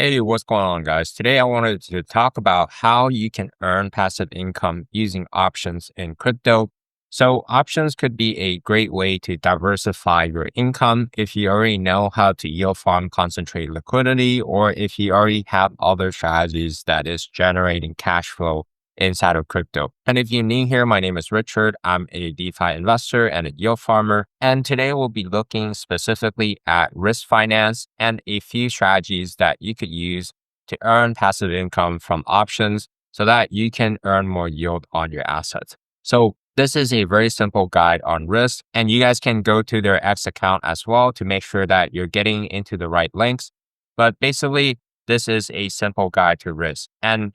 Hey, what's going on, guys? Today, I wanted to talk about how you can earn passive income using options in crypto. So, options could be a great way to diversify your income if you already know how to yield farm concentrate liquidity, or if you already have other strategies that is generating cash flow inside of crypto. And if you're new here, my name is Richard. I'm a DeFi investor and a yield farmer. And today we'll be looking specifically at risk finance and a few strategies that you could use to earn passive income from options so that you can earn more yield on your assets. So this is a very simple guide on risk, and you guys can go to their X account as well to make sure that you're getting into the right links. But basically, this is a simple guide to risk. And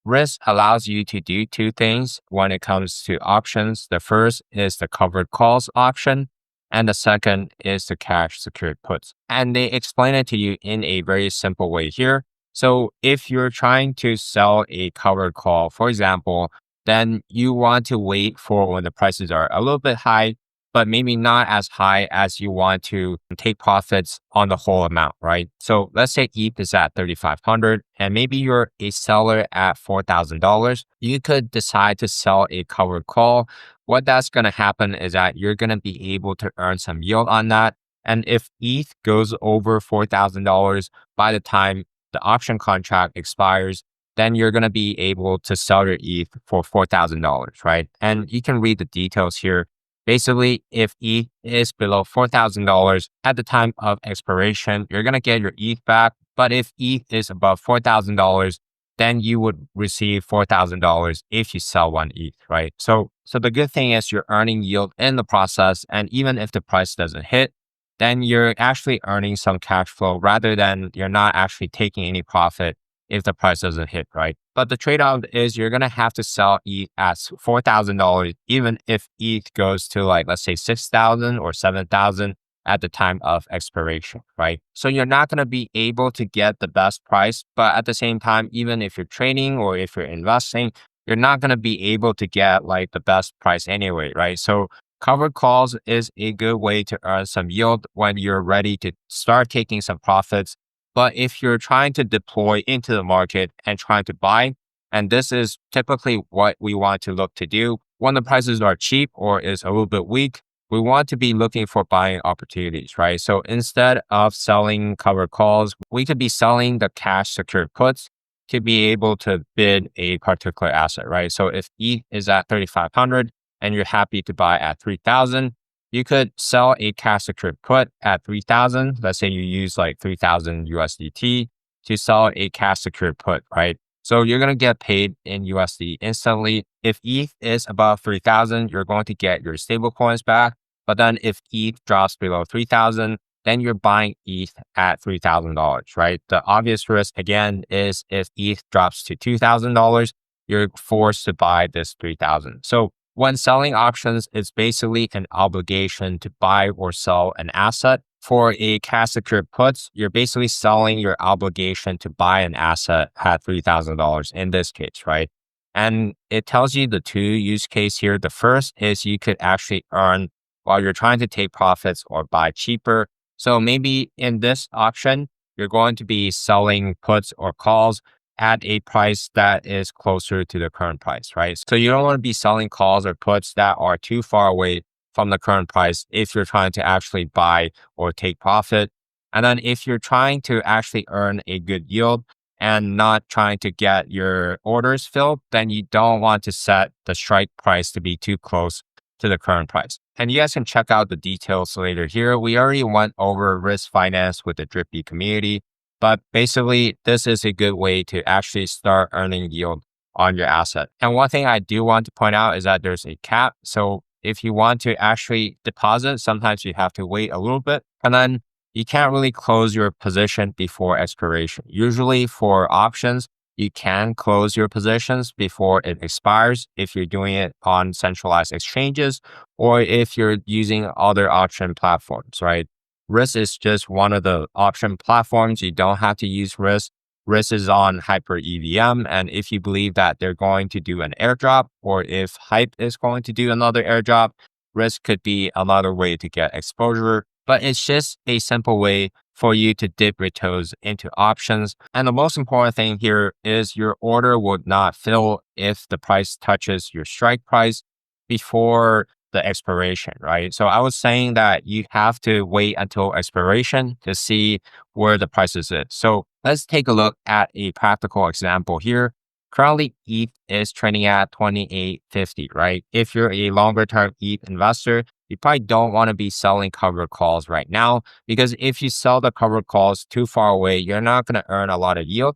risk allows you to do two things when it comes to options. The first is the covered calls option, and the second is the cash secured puts. And they explain it to you in a very simple way here. So if you're trying to sell a covered call, for example, then you want to wait for when the prices are a little bit high, but maybe not as high as you want to take profits on the whole amount, right? So let's say ETH is at 3,500 and maybe you're a seller at $4,000. You could decide to sell a covered call. What that's going to happen is that you're going to be able to earn some yield on that. And if ETH goes over $4,000 by the time the option contract expires, then you're going to be able to sell your ETH for $4,000, right? And you can read the details here. Basically, if ETH is below $4,000 at the time of expiration, you're going to get your ETH back. But if ETH is above $4,000, then you would receive $4,000 if you sell one ETH, right? So the good thing is you're earning yield in the process. And even if the price doesn't hit, then you're actually earning some cash flow rather than you're not actually taking any profit if the price doesn't hit, right? But the trade-off is you're going to have to sell ETH at $4,000, even if ETH goes to like, let's say 6,000 or 7,000 at the time of expiration, right? So you're not going to be able to get the best price, but at the same time, even if you're trading or if you're investing, you're not going to be able to get like the best price anyway, right? So covered calls is a good way to earn some yield when you're ready to start taking some profits. But if you're trying to deploy into the market and trying to buy, and this is typically what we want to look to do when the prices are cheap or is a little bit weak, we want to be looking for buying opportunities, right? So instead of selling covered calls, we could be selling the cash secured puts to be able to bid a particular asset, right? So if ETH is at 3,500 and you're happy to buy at 3,000, you could sell a cash secured put at 3,000. Let's say you use like 3,000 USDT to sell a cash secured put, right? So you're going to get paid in USD instantly. If ETH is above 3,000, you're going to get your stable coins back. But then if ETH drops below 3,000, then you're buying ETH at $3,000, right? The obvious risk again is if ETH drops to $2,000, you're forced to buy this 3,000. So when selling options, it's basically an obligation to buy or sell an asset. For a cash secured puts, you're basically selling your obligation to buy an asset at $3,000 in this case, right? And it tells you the two use case here. The first is you could actually earn while you're trying to take profits or buy cheaper. So maybe in this option, you're going to be selling puts or calls at a price that is closer to the current price, right? So you don't want to be selling calls or puts that are too far away from the current price if you're trying to actually buy or take profit. And then if you're trying to actually earn a good yield and not trying to get your orders filled, then you don't want to set the strike price to be too close to the current price. And you guys can check out the details later here. We already went over risk finance with the Drippy community. But basically, this is a good way to actually start earning yield on your asset. And one thing I do want to point out is that there's a cap. So if you want to actually deposit, sometimes you have to wait a little bit. And then you can't really close your position before expiration. Usually for options, you can close your positions before it expires if you're doing it on centralized exchanges or if you're using other option platforms, right? Rysk is just one of the option platforms. You don't have to use Rysk. Rysk is on Hyper EVM. And if you believe that they're going to do an airdrop or if Hype is going to do another airdrop, Rysk could be another way to get exposure. But it's just a simple way for you to dip your toes into options. And the most important thing here is your order would not fill if the price touches your strike price before the expiration, right? So I was saying that you have to wait until expiration to see where the price is at. So let's take a look at a practical example here. Currently, ETH is trading at 28.50, right? If you're a longer term ETH investor, you probably don't want to be selling covered calls right now, because if you sell the covered calls too far away, you're not going to earn a lot of yield.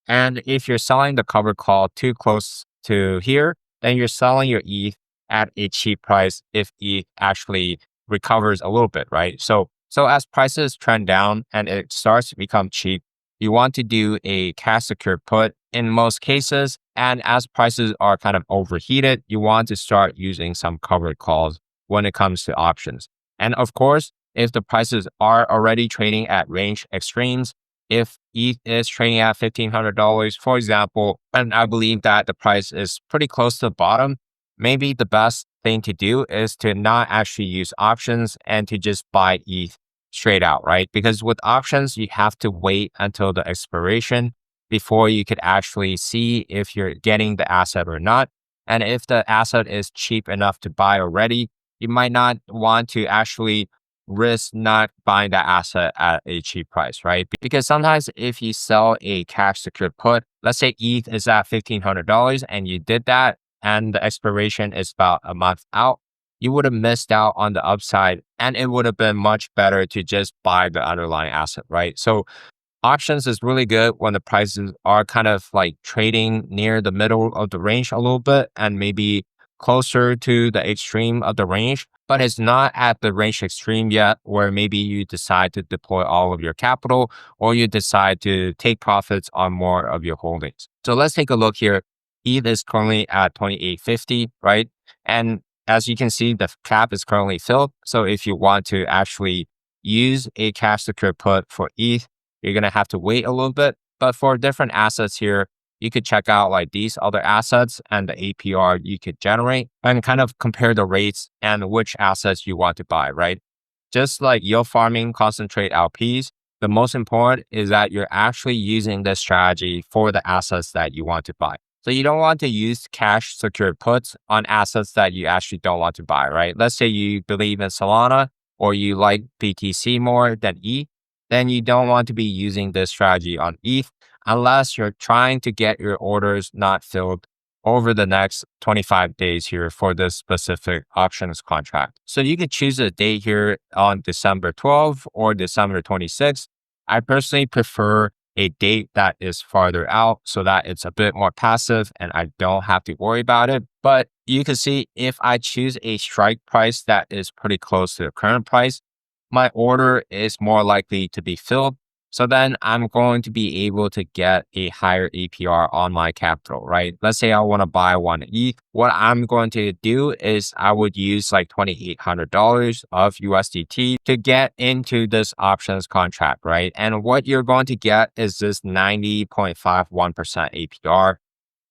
And if you're selling the covered call too close to here, then you're selling your ETH at a cheap price if ETH actually recovers a little bit, right? So as prices trend down and it starts to become cheap, you want to do a cash secure put in most cases. And as prices are kind of overheated, you want to start using some covered calls when it comes to options. And of course, if the prices are already trading at range extremes, if ETH is trading at $1,500, for example, and I believe that the price is pretty close to the bottom, maybe the best thing to do is to not actually use options and to just buy ETH straight out, right? Because with options, you have to wait until the expiration before you could actually see if you're getting the asset or not. And if the asset is cheap enough to buy already, you might not want to actually risk not buying that asset at a cheap price, right? Because sometimes if you sell a cash secured put, let's say ETH is at $1,500 and you did that and the expiration is about a month out, you would have missed out on the upside and it would have been much better to just buy the underlying asset, right? So options is really good when the prices are kind of like trading near the middle of the range a little bit and maybe closer to the extreme of the range, but it's not at the range extreme yet where maybe you decide to deploy all of your capital or you decide to take profits on more of your holdings. So let's take a look here. ETH is currently at 28.50, right? And as you can see, the cap is currently filled. So if you want to actually use a cash secure put for ETH, you're going to have to wait a little bit. But for different assets here, you could check out like these other assets and the APR you could generate and kind of compare the rates and which assets you want to buy, right? Just like yield farming concentrate LPs, the most important is that you're actually using this strategy for the assets that you want to buy. So you don't want to use cash secured puts on assets that you actually don't want to buy, right? Let's say you believe in Solana or you like BTC more than ETH, then you don't want to be using this strategy on ETH unless you're trying to get your orders not filled over the next 25 days here for this specific options contract. So you could choose a date here on December 12th or December 26th. I personally prefer a date that is farther out so that it's a bit more passive and I don't have to worry about it. But you can see if I choose a strike price that is pretty close to the current price, my order is more likely to be filled. So then I'm going to be able to get a higher APR on my capital, right? Let's say I want to buy one ETH. What I'm going to do is I would use like $2,800 of USDT to get into this options contract, right? And what you're going to get is this 90.51% APR.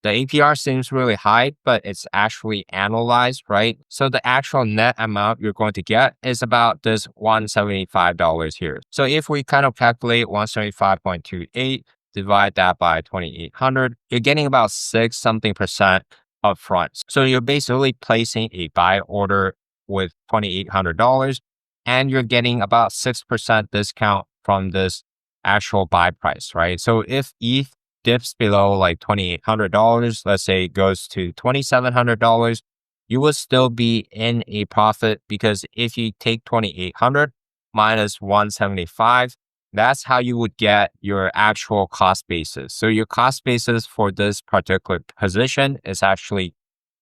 The APR seems really high, but it's actually analyzed, right? So the actual net amount you're going to get is about this $175 here. So if we kind of calculate 175.28, divide that by 2,800, you're getting about 6 something percent upfront. So you're basically placing a buy order with $2,800 and you're getting about 6% discount from this actual buy price, right? So if ETH dips below like $2,800, let's say it goes to $2,700, you will still be in a profit because if you take 2,800 minus 175, that's how you would get your actual cost basis. So your cost basis for this particular position is actually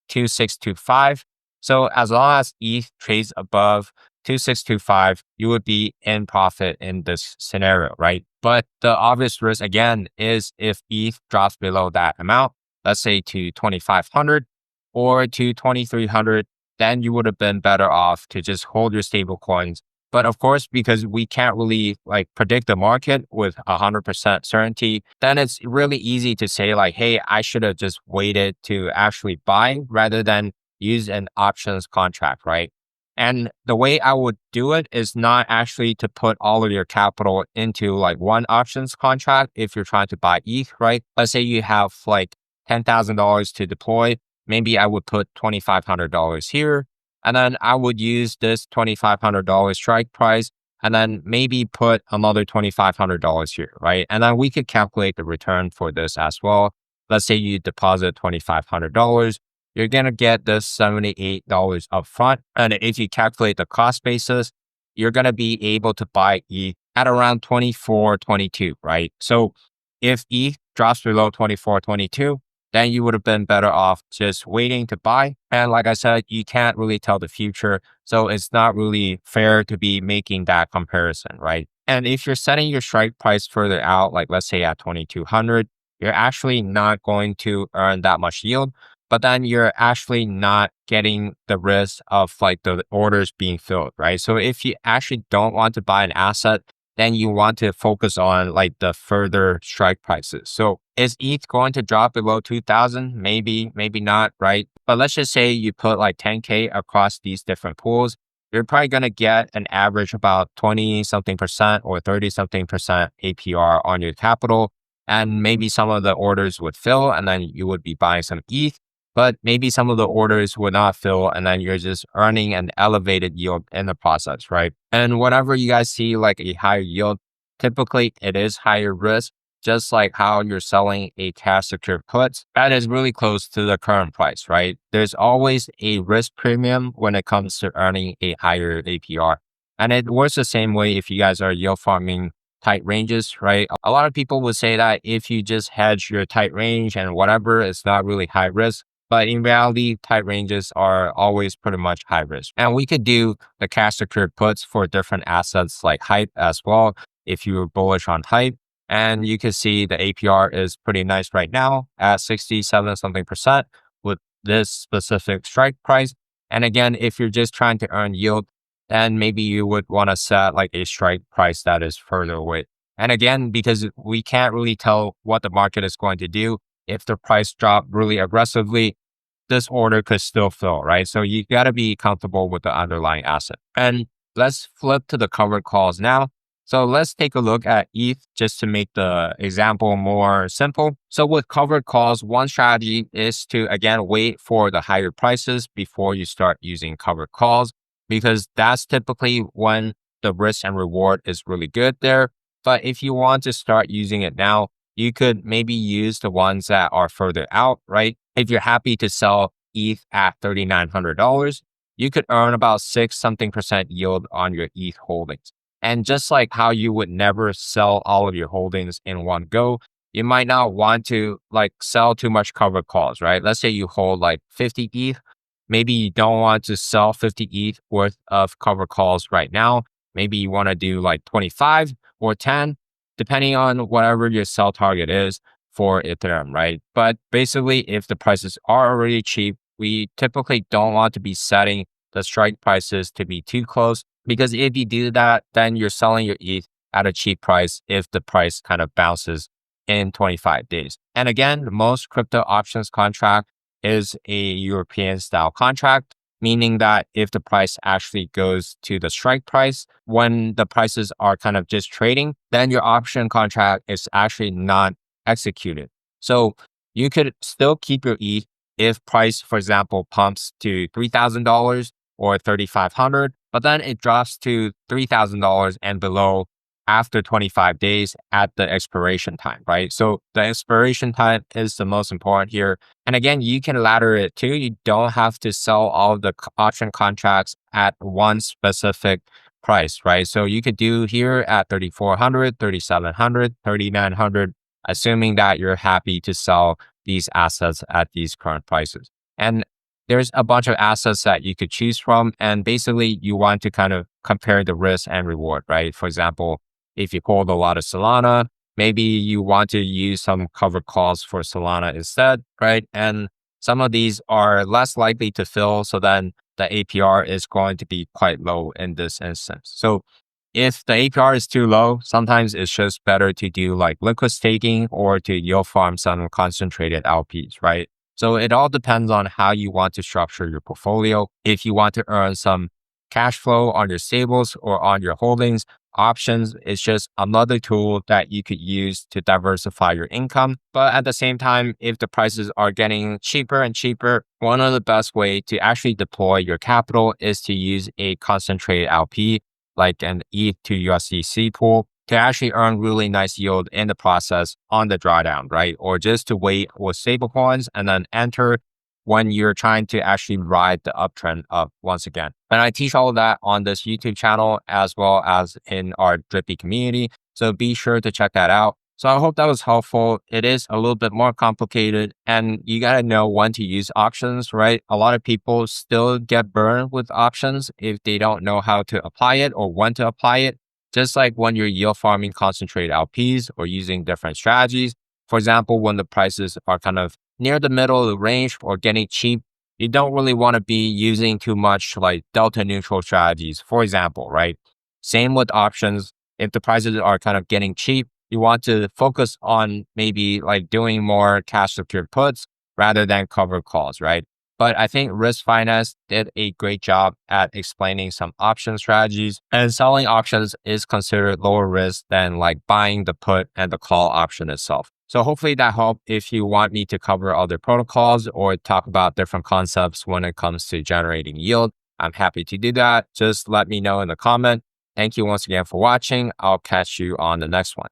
2,625. So as long as ETH trades above 2,625, you would be in profit in this scenario, right? But the obvious risk again is if ETH drops below that amount, let's say to 2,500 or to 2,300, then you would have been better off to just hold your stable coins. But of course, because we can't really like predict the market with 100% certainty, then it's really easy to say like, hey, I should have just waited to actually buy rather than use an options contract, right? And the way I would do it is not actually to put all of your capital into like one options contract if you're trying to buy ETH, right? Let's say you have like $10,000 to deploy. Maybe I would put $2,500 here. And then I would use this $2,500 strike price and then maybe put another $2,500 here, right? And then we could calculate the return for this as well. Let's say you deposit $2,500, you're going to get this $78 upfront. And if you calculate the cost basis, you're going to be able to buy ETH at around 24, 22, right? So if ETH drops below 24, 22, then you would have been better off just waiting to buy. And like I said, you can't really tell the future. So it's not really fair to be making that comparison, right? And if you're setting your strike price further out, like let's say at 2,200, you're actually not going to earn that much yield, but then you're actually not getting the risk of like the orders being filled, right? So if you actually don't want to buy an asset, then you want to focus on like the further strike prices. So is ETH going to drop below 2,000? Maybe, maybe not, right? But let's just say you put like 10K across these different pools. You're probably going to get an average about 20 something percent or 30 something percent APR on your capital. And maybe some of the orders would fill and then you would be buying some ETH. But maybe some of the orders would not fill and then you're just earning an elevated yield in the process, right? And whenever you guys see like a higher yield, typically it is higher risk, just like how you're selling a cash secured puts. That is really close to the current price, right? There's always a risk premium when it comes to earning a higher APR. And it works the same way if you guys are yield farming tight ranges, right? A lot of people would say that if you just hedge your tight range and whatever, it's not really high risk. But in reality, tight ranges are always pretty much high risk. And we could do the cash secured puts for different assets like HYPE as well, if you're bullish on HYPE. And you can see the APR is pretty nice right now at 67 something percent with this specific strike price. And again, if you're just trying to earn yield, then maybe you would want to set like a strike price that is further away. And again, because we can't really tell what the market is going to do, if the price drop really aggressively, this order could still fill, right? So you got to be comfortable with the underlying asset. And let's flip to the covered calls now. So let's take a look at ETH just to make the example more simple. So with covered calls, one strategy is to, again, wait for the higher prices before you start using covered calls, because that's typically when the risk and reward is really good there. But if you want to start using it now, you could maybe use the ones that are further out, right? If you're happy to sell ETH at $3,900, you could earn about 6 something percent yield on your ETH holdings. And just like how you would never sell all of your holdings in one go, you might not want to like sell too much covered calls, right? Let's say you hold like 50 ETH. Maybe you don't want to sell 50 ETH worth of covered calls right now. Maybe you want to do like 25 or 10, depending on whatever your sell target is for Ethereum, right? But basically, if the prices are already cheap, we typically don't want to be setting the strike prices to be too close, because if you do that, then you're selling your ETH at a cheap price if the price kind of bounces in 25 days. And again, most crypto options contract is a European style contract, meaning that if the price actually goes to the strike price, when the prices are kind of just trading, then your option contract is actually not executed. So you could still keep your ETH if price, for example, pumps to $3,000 or $3,500, but then it drops to $3,000 and below after 25 days at the expiration time, right? So the expiration time is the most important here. And again, you can ladder it too. You don't have to sell all of the option contracts at one specific price, right? So you could do here at 3,400, 3,700, 3,900, assuming that you're happy to sell these assets at these current prices. And there's a bunch of assets that you could choose from. And basically, you want to kind of compare the risk and reward, right? For example, if you hold a lot of Solana, maybe you want to use some covered calls for Solana instead, right? And some of these are less likely to fill. So then the APR is going to be quite low in this instance. So if the APR is too low, sometimes it's just better to do like liquid staking or to yield farm some concentrated LPs, right? So it all depends on how you want to structure your portfolio. If you want to earn some cash flow on your stables or on your holdings. Options is just another tool that you could use to diversify your income. But at the same time, if the prices are getting cheaper and cheaper, one of the best way to actually deploy your capital is to use a concentrated LP, like an ETH to USDC pool, to actually earn really nice yield in the process on the drawdown, right? Or just to wait with stablecoins and then enter when you're trying to actually ride the uptrend up once again. And I teach all of that on this YouTube channel as well as in our Drippy community. So be sure to check that out. So I hope that was helpful. It is a little bit more complicated and you got to know when to use options, right? A lot of people still get burned with options if they don't know how to apply it or when to apply it. Just like when you're yield farming concentrated LPs or using different strategies. For example, when the prices are kind of near the middle of the range or getting cheap, you don't really want to be using too much like delta neutral strategies, for example, right? Same with options. If the prices are kind of getting cheap, you want to focus on maybe like doing more cash secured puts rather than covered calls, right? But I think Risk Finance did a great job at explaining some option strategies, and selling options is considered lower risk than like buying the put and the call option itself. So hopefully that helped. If you want me to cover other protocols or talk about different concepts when it comes to generating yield, I'm happy to do that. Just let me know in the comment. Thank you once again for watching. I'll catch you on the next one.